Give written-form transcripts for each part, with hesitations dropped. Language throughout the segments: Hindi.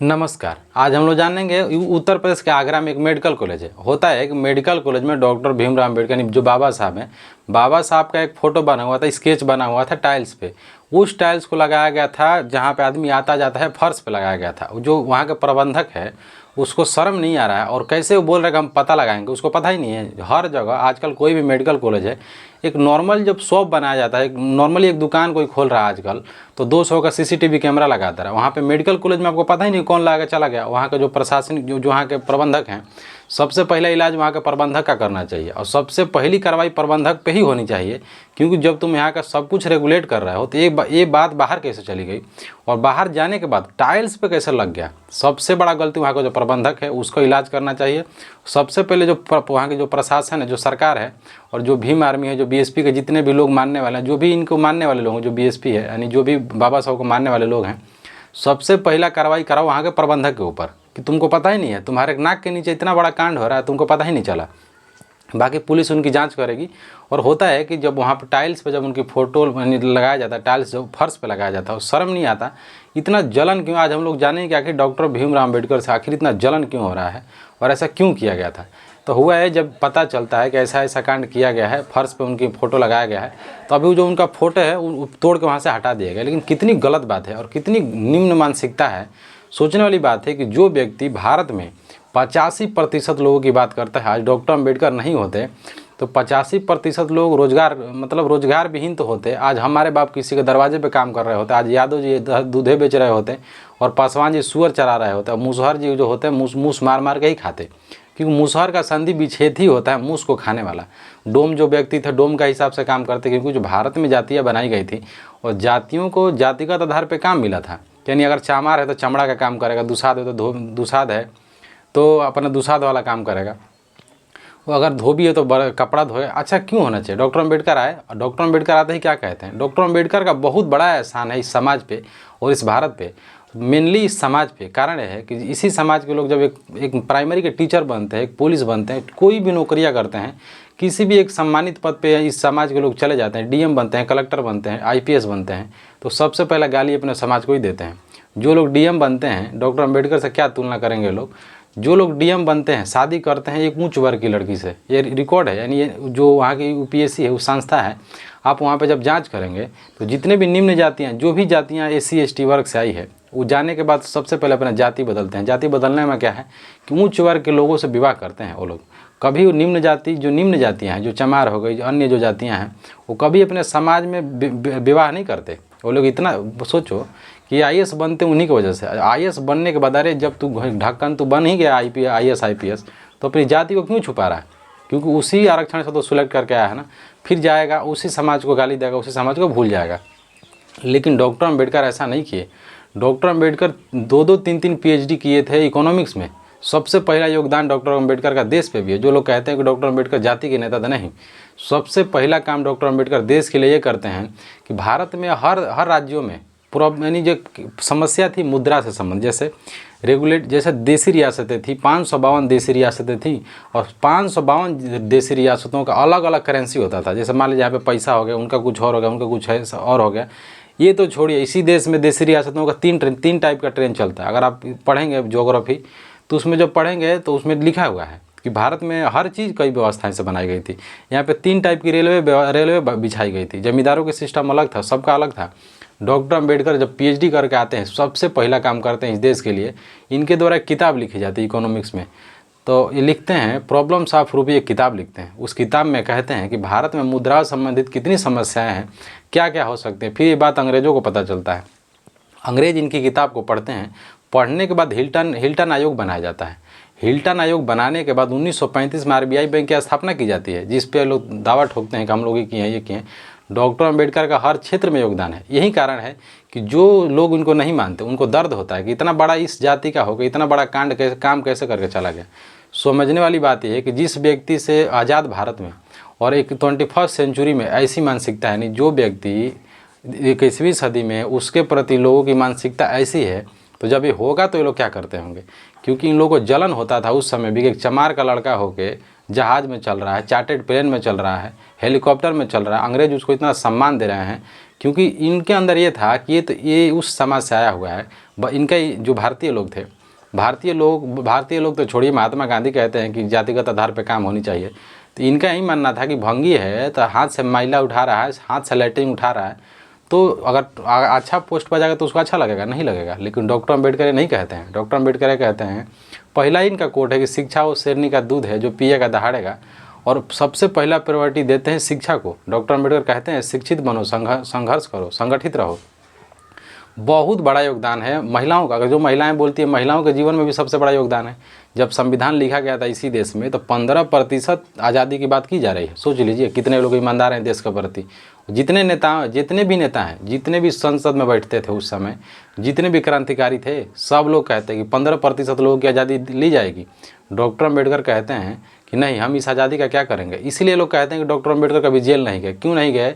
नमस्कार। आज हम लोग जानेंगे उत्तर प्रदेश के आगरा में एक मेडिकल कॉलेज है। होता है कि मेडिकल कॉलेज में डॉक्टर भीमराव अम्बेडकर यानी जो बाबा साहब हैं, बाबा साहब का एक फ़ोटो बना हुआ था, स्केच बना हुआ था टाइल्स पे। उस टाइल्स को लगाया गया था जहाँ पे आदमी आता जाता है, फर्श पे लगाया गया था। जो वहाँ के प्रबंधक है उसको शर्म नहीं आ रहा है और कैसे वो बोल रहे हैं कि हम पता लगाएंगे, उसको पता ही नहीं है। हर जगह आजकल कोई भी मेडिकल कॉलेज है, एक नॉर्मल जब शॉप बनाया जाता है, नॉर्मली एक दुकान कोई खोल रहा है आजकल, तो 200 का सीसीटीवी कैमरा लगाता रहा। वहाँ पे मेडिकल कॉलेज में आपको पता ही नहीं कौन लगा चला गया। वहाँ के जो प्रशासनिक जो वहाँ के प्रबंधक हैं, सबसे पहला इलाज वहाँ के प्रबंधक का करना चाहिए और सबसे पहली कार्रवाई प्रबंधक पे ही होनी चाहिए। क्योंकि जब तुम यहाँ का सब कुछ रेगुलेट कर रहे हो तो ये बात बाहर कैसे चली गई और बाहर जाने के बाद टाइल्स पे कैसे लग गया। सबसे बड़ा गलती वहाँ का जो प्रबंधक है उसको इलाज करना चाहिए। सबसे पहले जो वहाँ की जो प्रशासन है, जो सरकार है और जो भीम आर्मी है, जो बीएसपी के जितने भी लोग मानने वाले हैं, जो भी इनको मानने वाले लोग हैं, जो बीएसपी है यानी जो भी बाबा साहब को मानने वाले लोग हैं, सबसे पहला कार्रवाई कराओ वहाँ के प्रबंधक के ऊपर कि तुमको पता ही नहीं है, तुम्हारे नाक के नीचे इतना बड़ा कांड हो रहा है, तुमको पता ही नहीं चला। बाकी पुलिस उनकी जांच करेगी। और होता है कि जब वहाँ पर टाइल्स पे जब उनकी फ़ोटो लगाया जाता है, टाइल्स जो फर्श पे लगाया जाता है, और शर्म नहीं आता। इतना जलन क्यों? आज हम लोग जानेंगे कि आखिर डॉक्टर भीमराव अम्बेडकर से आखिर इतना जलन क्यों हो रहा है और ऐसा क्यों किया गया था। तो हुआ है जब पता चलता है कि ऐसा ऐसा कांड किया गया है, फर्श पे उनकी फ़ोटो लगाया गया है, तो अभी जो उनका फ़ोटो है वो तोड़ के वहाँ से हटा दिया गया। लेकिन कितनी गलत बात है और कितनी निम्न मानसिकता है। सोचने वाली बात है कि जो व्यक्ति भारत में 85% लोगों की बात करता है, आज डॉक्टर अम्बेडकर नहीं होते तो 85% लोग रोजगार विहीन तो होते। आज हमारे बाप किसी के दरवाजे पे काम कर रहे होते, आज यादव जी दूधे बेच रहे होते और पासवान जी सुअर चरा रहे होते और मुसहर जी जो होते हैं मूस मार मार के ही खाते। क्योंकि मुसहर का संधि विच्छेद ही होता है मूस को खाने वाला। डोम जो व्यक्ति थे डोम का हिसाब से काम करते, क्योंकि जो भारत में जातियाँ बनाई गई थी और जातियों को जातिगत आधार पर काम मिला था। यानी अगर चामार है तो चमड़ा का काम करेगा, दुसाध है तो दुसाध है तो अपना दुसाध वाला काम करेगा, वो अगर धोबी है तो कपड़ा धोए। अच्छा क्यों होना चाहिए? डॉक्टर अम्बेडकर आए और डॉक्टर अम्बेडकर आते ही क्या कहते हैं? डॉक्टर अम्बेडकर का बहुत बड़ा एहसान है इस समाज पे और इस भारत पे, मेनली इस समाज पे। कारण यह है कि इसी समाज के लोग जब एक प्राइमरी के टीचर बनते हैं, एक पुलिस बनते हैं, कोई भी नौकरियां करते हैं, किसी भी एक सम्मानित पद पे इस समाज के लोग चले जाते हैं, डीएम बनते हैं, कलेक्टर बनते हैं, आईपीएस बनते हैं, तो सबसे पहला गाली अपने समाज को ही देते हैं। जो लोग डीएम बनते हैं, डॉक्टर अम्बेडकर से क्या तुलना करेंगे लोग? जो लोग डीएम बनते हैं शादी करते हैं एक उच्च वर्ग की लड़की से, ये रिकॉर्ड है। यानी ये जो वहाँ की यूपीएससी है, उस संस्था है, आप वहाँ पे जब जांच करेंगे तो जितने भी निम्न जातियाँ, जो भी जातियाँ एससी एसटी वर्ग से आई है, वो जाने के बाद सबसे पहले अपना जाति बदलते हैं। जाति बदलने में क्या है कि उच्च वर्ग के लोगों से विवाह करते हैं वो लोग। कभी वो निम्न जातियाँ हैं, जो चमार हो गई, जो अन्य जो जातियाँ हैं, वो कभी अपने समाज में विवाह नहीं करते। वो लोग इतना सोचो कि आईएएस बनते उन्हीं की वजह से। आईएएस बनने के बाद अरे जब तू ढक्कन तू बन ही गया आईएएस आईपीएस, तो अपनी जाति को क्यों छुपा रहा है? क्योंकि उसी आरक्षण से तो सिलेक्ट करके आया है ना। फिर जाएगा उसी समाज को गाली देगा, उसी समाज को भूल जाएगा। लेकिन डॉक्टर अम्बेडकर ऐसा नहीं किए। डॉक्टर अम्बेडकर 2-2, 3-3 पीएचडी किए थे इकोनॉमिक्स में। सबसे पहला योगदान डॉक्टर अम्बेडकर का देश पे भी है। जो लोग कहते हैं कि डॉक्टर अम्बेडकर जाति के नेता थे, नहीं, सबसे पहला काम डॉक्टर अम्बेडकर देश के लिए ये करते हैं कि भारत में हर राज्यों में यानी जो समस्या थी मुद्रा से संबंध, जैसे देसी रियासतें थी, 552 देसी रियासतें थी और 552 देसी रियासतों का अलग अलग करेंसी होता था। जैसे मान लीजिए यहाँ पे पैसा हो गया, उनका कुछ और हो गया, उनका कुछ है और हो गया। ये तो छोड़िए, इसी देश में देसी रियासतों का 3 टाइप का ट्रेन चलता है। अगर आप पढ़ेंगे ज्योग्राफी तो उसमें जब पढ़ेंगे तो उसमें लिखा हुआ है कि भारत में हर चीज़ कई व्यवस्थाएं से बनाई गई थी। यहाँ पे 3 टाइप की रेलवे बिछाई गई थी। जमींदारों के सिस्टम अलग था, सबका अलग था। डॉक्टर अम्बेडकर जब पीएचडी करके आते हैं, सबसे पहला काम करते हैं इस देश के लिए, इनके द्वारा एक किताब लिखी जाती है इकोनॉमिक्स में। तो ये लिखते हैं, प्रॉब्लम्स ऑफ रूपी एक किताब लिखते हैं। उस किताब में कहते हैं कि भारत में मुद्रा संबंधित कितनी समस्याएं हैं, क्या क्या हो सकते हैं। फिर ये बात अंग्रेज़ों को पता चलता है। अंग्रेज़ इनकी किताब को पढ़ते हैं। पढ़ने के बाद हिल्टन आयोग बनाया जाता है। हिल्टन आयोग बनाने के बाद 1935 में आरबीआई बैंक की स्थापना की जाती है, जिस पे लोग दावा ठोकते हैं कि हम लोग ये किए हैं, ये किए हैं। डॉक्टर अम्बेडकर का हर क्षेत्र में योगदान है। यही कारण है कि जो लोग उनको नहीं मानते उनको दर्द होता है कि इतना बड़ा इस जाति का होकर इतना बड़ा काम कैसे करके चला गया। समझने वाली बात यह है कि जिस व्यक्ति से आज़ाद भारत में और एक 21वीं सेंचुरी में ऐसी मानसिकता है, नहीं, जो व्यक्ति 21वीं सदी में उसके प्रति लोगों की मानसिकता ऐसी है, तो जब ये होगा तो ये लोग क्या करते होंगे। क्योंकि इन लोगों को जलन होता था उस समय भी, एक चमार का लड़का होके जहाज़ में चल रहा है, चार्टर्ड प्लेन में चल रहा है, हेलीकॉप्टर में चल रहा है, अंग्रेज उसको इतना सम्मान दे रहे हैं क्योंकि इनके अंदर ये था कि ये उस समाज से आया हुआ है। इनका जो भारतीय लोग थे, भारतीय लोग तो छोड़िए, महात्मा गांधी कहते हैं कि जातिगत आधार पर काम होनी चाहिए। तो इनका यही मानना था कि भंगी है तो हाथ से मैला उठा रहा है, हाथ से लैट्रिन उठा रहा है, तो अगर अच्छा पोस्ट पर जाएगा तो उसको अच्छा लगेगा, नहीं लगेगा। लेकिन डॉक्टर अम्बेडकर ये नहीं कहते हैं। डॉक्टर अम्बेडकर ये कहते हैं, पहला ही इनका कोट है कि शिक्षा वो शेरनी का दूध है जो पिएगा दहाड़ेगा, और सबसे पहला प्रायोरिटी देते हैं शिक्षा को। डॉक्टर अम्बेडकर कहते हैं शिक्षित बनो, संघर्ष करो, संगठित रहो। बहुत बड़ा योगदान है महिलाओं का। अगर जो महिलाएं बोलती है, महिलाओं के जीवन में भी सबसे बड़ा योगदान है। जब संविधान लिखा गया था इसी देश में तो 15% आज़ादी की बात की जा रही है। सोच लीजिए कितने लोग ईमानदार हैं देश के प्रति। जितने भी नेता हैं, जितने भी संसद में बैठते थे उस समय, जितने भी क्रांतिकारी थे, सब लोग कहते हैं कि 15% लोगों की आज़ादी ली जाएगी। डॉक्टर अम्बेडकर कहते हैं कि नहीं, हम इस आज़ादी का क्या करेंगे। इसीलिए लोग कहते हैं कि डॉक्टर अम्बेडकर कभी जेल नहीं गए। क्यों नहीं गए?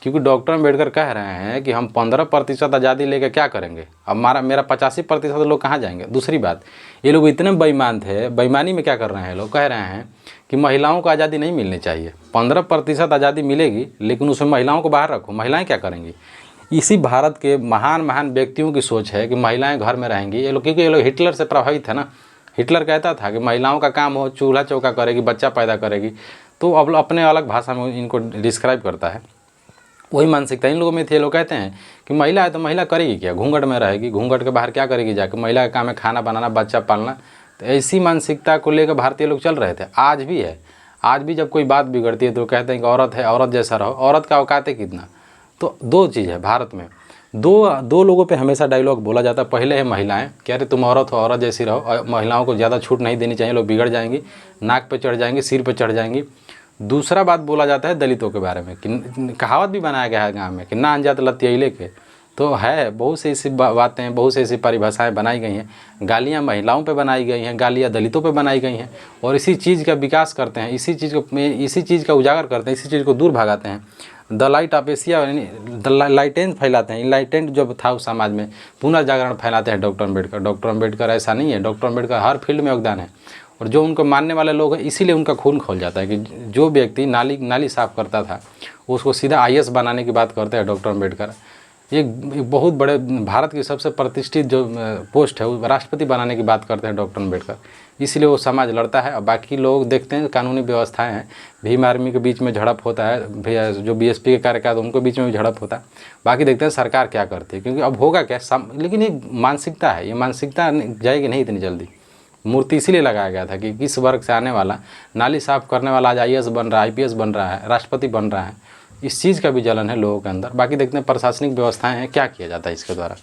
क्योंकि डॉक्टर अम्बेडकर कह रहे हैं कि हम 15% आज़ादी लेकर क्या करेंगे, अब मेरा 85% लोग कहाँ जाएंगे। दूसरी बात, ये लोग इतने बेईमान थे। बेईमानी में क्या कर रहे हैं लोग? कह रहे हैं कि महिलाओं को आज़ादी नहीं मिलनी चाहिए। 15% आज़ादी मिलेगी लेकिन उसमें महिलाओं को बाहर रखो। महिलाएं क्या करेंगी? इसी भारत के महान महान व्यक्तियों की सोच है कि महिलाएं घर में रहेंगी। ये लोग, क्योंकि ये लोग हिटलर से प्रभावित है ना। हिटलर कहता था कि महिलाओं का काम हो चूल्हा चौका करेगी, बच्चा पैदा करेगी। तो अब अपने अलग भाषा में इनको डिस्क्राइब करता है। वही मानसिकता इन लोगों में थी। ये लोग कहते हैं कि महिला है तो महिला करेगी क्या, घूंघट में रहेगी, घूंघट के बाहर क्या करेगी जाकर, महिला का काम है खाना बनाना, बच्चा पालना। तो ऐसी मानसिकता को लेकर भारतीय लोग चल रहे थे। आज भी है। आज भी जब कोई बात बिगड़ती है तो कहते हैं कि औरत है, औरत जैसा रहो। औरत का औकात है कितना? तो दो चीज़ है भारत में, दो लोगों पे हमेशा डायलॉग बोला जाता है। पहले है महिलाएं, कह रहे तुम औरत हो, औरत जैसी रहो, और महिलाओं को ज़्यादा छूट नहीं देनी चाहिए, लोग बिगड़ जाएंगी, नाक पे चढ़ जाएंगी, सिर पे चढ़ जाएंगी। दूसरा बात बोला जाता है दलितों के बारे में, कि कहावत भी बनाया गया है गाँव में कि ना अनजात लतियले के। तो है, बहुत सी ऐसी बातें, बहुत सी ऐसी परिभाषाएं बनाई गई हैं। गालियाँ महिलाओं पे बनाई गई हैं, गालियाँ दलितों पे बनाई गई हैं, और इसी चीज़ का विकास करते हैं, इसी चीज़ का उजागर करते हैं, इसी चीज़ को दूर भगाते हैं। द लाइट ऑफ एशिया, लाइटेंट फैलाते हैं। इनलाइटेंट जब था उस समाज में, पुनर्जागरण फैलाते हैं डॉक्टर अम्बेडकर। डॉक्टर अम्बेडकर ऐसा नहीं है। डॉक्टर अम्बेडकर हर फील्ड में योगदान है, और जो उनको मानने वाले लोग हैं इसीलिए उनका खून खोल जाता है। कि जो व्यक्ति नाली साफ़ करता था उसको सीधा IAS बनाने की बात करते हैं डॉक्टर अम्बेडकर। ये बहुत बड़े, भारत की सबसे प्रतिष्ठित जो पोस्ट है वो राष्ट्रपति बनाने की बात करते हैं डॉक्टर अम्बेडकर। इसीलिए वो समाज लड़ता है। और बाकी लोग देखते हैं कानूनी व्यवस्थाएं हैं, भीम आर्मी के बीच में झड़प होता है, जो BSP के कार्यकर्ता उनको बीच में भी झड़प होता है। बाकी देखते हैं सरकार क्या करती है, क्योंकि अब होगा क्या। लेकिन ये मानसिकता है, ये मानसिकता जाएगी नहीं इतनी जल्दी। मूर्ति इसीलिए लगाया गया था कि किस वर्ग से आने वाला नाली साफ़ करने वाला आज IAS बन रहा है, IPS बन रहा है, राष्ट्रपति बन रहा है। इस चीज़ का भी जलन है लोगों के अंदर। बाकी देखते हैं प्रशासनिक व्यवस्थाएं हैं, क्या किया जाता है इसके द्वारा।